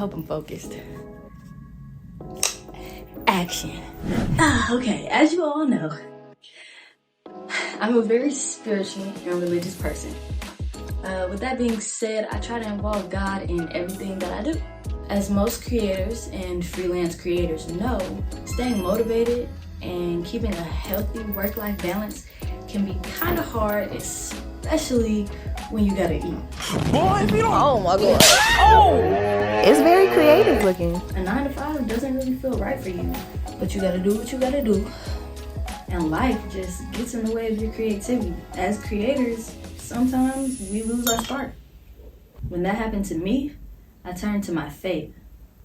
hope I'm focused. Action. Okay, as you all know, I'm a very spiritual and religious person. With that being said, I try to involve God in everything that I do. As most creators and freelance creators know, staying motivated and keeping a healthy work-life balance can be kind of hard, especially when you gotta eat. Oh my god. Oh! It's very creative looking. A 9 to 5 doesn't really feel right for you, but you gotta do what you gotta do. And life just gets in the way of your creativity. As creators, sometimes we lose our spark. When that happened to me, I turned to my faith.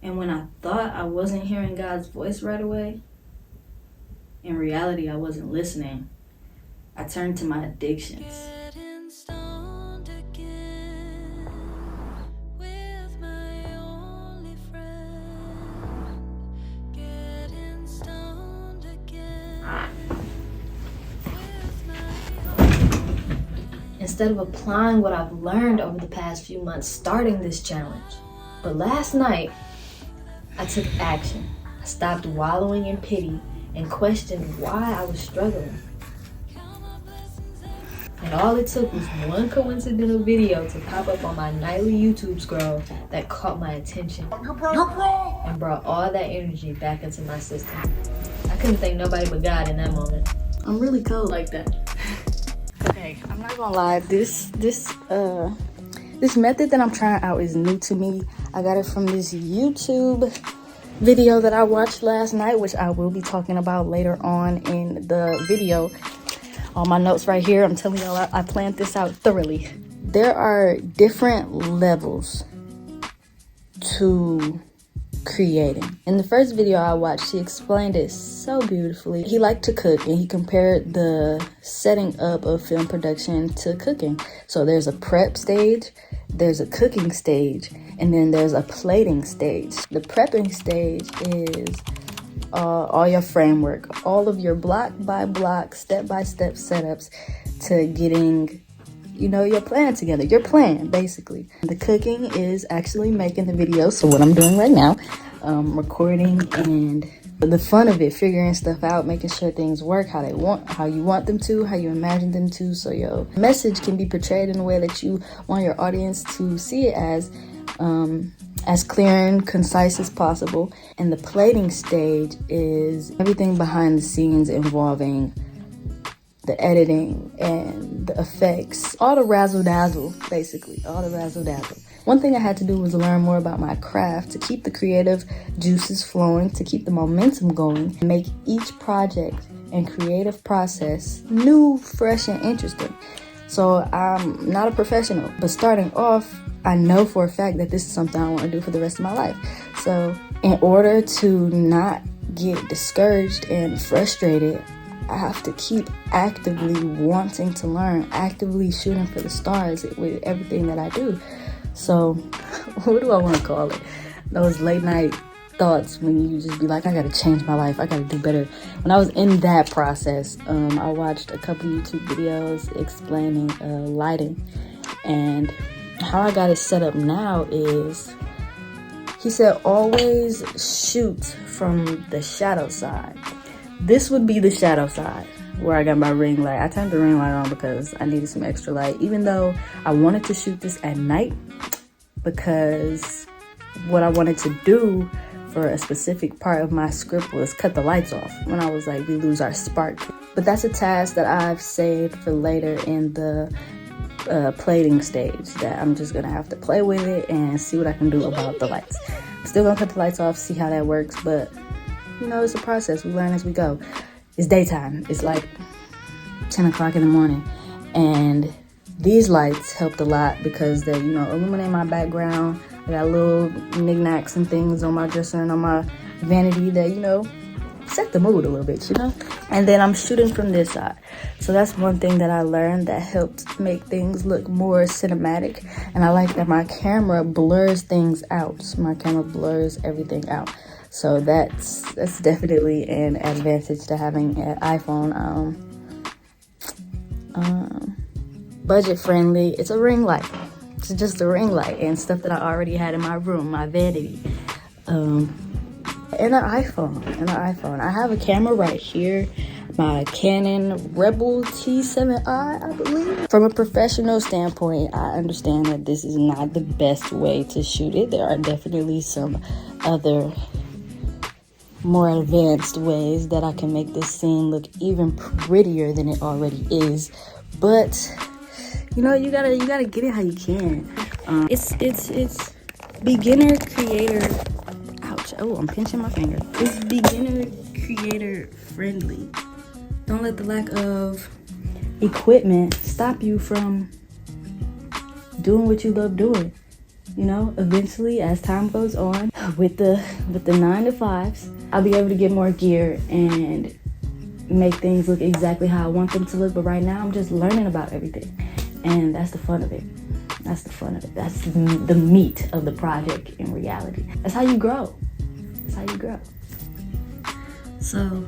And when I thought I wasn't hearing God's voice right away, in reality I wasn't listening. I turned to my addictions. Instead of applying what I've learned over the past few months starting this challenge. But last night, I took action. I stopped wallowing in pity and questioned why I was struggling. And all it took was one coincidental video to pop up on my nightly YouTube scroll that caught my attention and brought all that energy back into my system. I couldn't thank nobody but God in that moment. I'm really cold like that. Okay, I'm not gonna lie, this method that I'm trying out is new to me. I got it from this YouTube video that I watched last night, which I will be talking about later on in the video. All my notes right here, I'm telling y'all I planned this out thoroughly. There are different levels to creating. In the first video I watched, he explained it so beautifully. He liked to cook and he compared the setting up of film production to cooking. So there's a prep stage, there's a cooking stage, and then there's a plating stage. The prepping stage is all your framework, all of your block by block, step by step setups to getting your plan together, your plan, basically. The cooking is actually making the video, so what I'm doing right now, recording and the fun of it, figuring stuff out, making sure things work how you want them to, how you imagine them to, so your message can be portrayed in a way that you want your audience to see it as clear and concise as possible. And the plating stage is everything behind the scenes involving the editing and the effects, all the razzle dazzle, basically, all the razzle dazzle. One thing I had to do was learn more about my craft to keep the creative juices flowing, to keep the momentum going, and make each project and creative process new, fresh, and interesting. So I'm not a professional, but starting off, I know for a fact that this is something I want to do for the rest of my life. So in order to not get discouraged and frustrated, I have to keep actively wanting to learn, actively shooting for the stars with everything that I do. So what do I want to call it? Those late night thoughts when you just be like, I gotta change my life, I gotta do better. When I was in that process, I watched a couple YouTube videos explaining lighting, and how I got it set up now is, he said always shoot from the shadow side. This would be the shadow side where I got my ring light. I turned the ring light on because I needed some extra light, even though I wanted to shoot this at night, because what I wanted to do for a specific part of my script was cut the lights off. When I was like, we lose our spark. But that's a task that I've saved for later in the plating stage, that I'm just gonna have to play with it and see what I can do about the lights. I'm still gonna cut the lights off, see how that works, but it's a process. We learn as we go. It's daytime. It's like 10 o'clock in the morning. And these lights helped a lot because they, illuminate my background. I got little knickknacks and things on my dresser and on my vanity that, set the mood a little bit, And then I'm shooting from this side. So that's one thing that I learned that helped make things look more cinematic. And I like that my camera blurs things out. My camera blurs everything out. So that's definitely an advantage to having an iPhone. Budget friendly. It's a ring light. It's just a ring light and stuff that I already had in my room, my vanity. And an iPhone. I have a camera right here, my Canon Rebel T7i, I believe. From a professional standpoint, I understand that this is not the best way to shoot it. There are definitely some other more advanced ways that I can make this scene look even prettier than it already is. But you know, you gotta get it how you can. It's beginner creator. Ouch! Oh, I'm pinching my finger. It's beginner creator friendly. Don't let the lack of equipment stop you from doing what you love doing. You know, eventually, as time goes on, with the 9 to 5s, I'll be able to get more gear and make things look exactly how I want them to look. But right now, I'm just learning about everything, and that's the fun of it. That's the fun of it. That's the meat of the project in reality. That's how you grow. That's how you grow. So,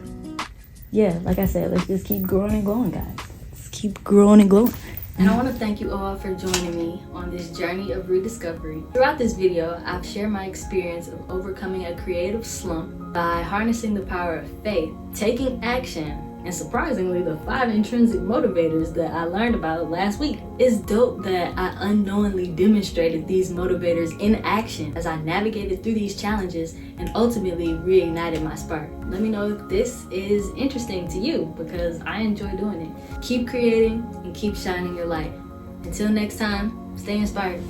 yeah, like I said, let's just keep growing and glowing, guys. Let's keep growing and glowing. And I want to thank you all for joining me on this journey of rediscovery. Throughout this video, I've shared my experience of overcoming a creative slump by harnessing the power of faith, taking action, and surprisingly, the 5 intrinsic motivators that I learned about last week. It's dope that I unknowingly demonstrated these motivators in action as I navigated through these challenges and ultimately reignited my spark. Let me know if this is interesting to you, because I enjoy doing it. Keep creating and keep shining your light. Until next time, stay inspired.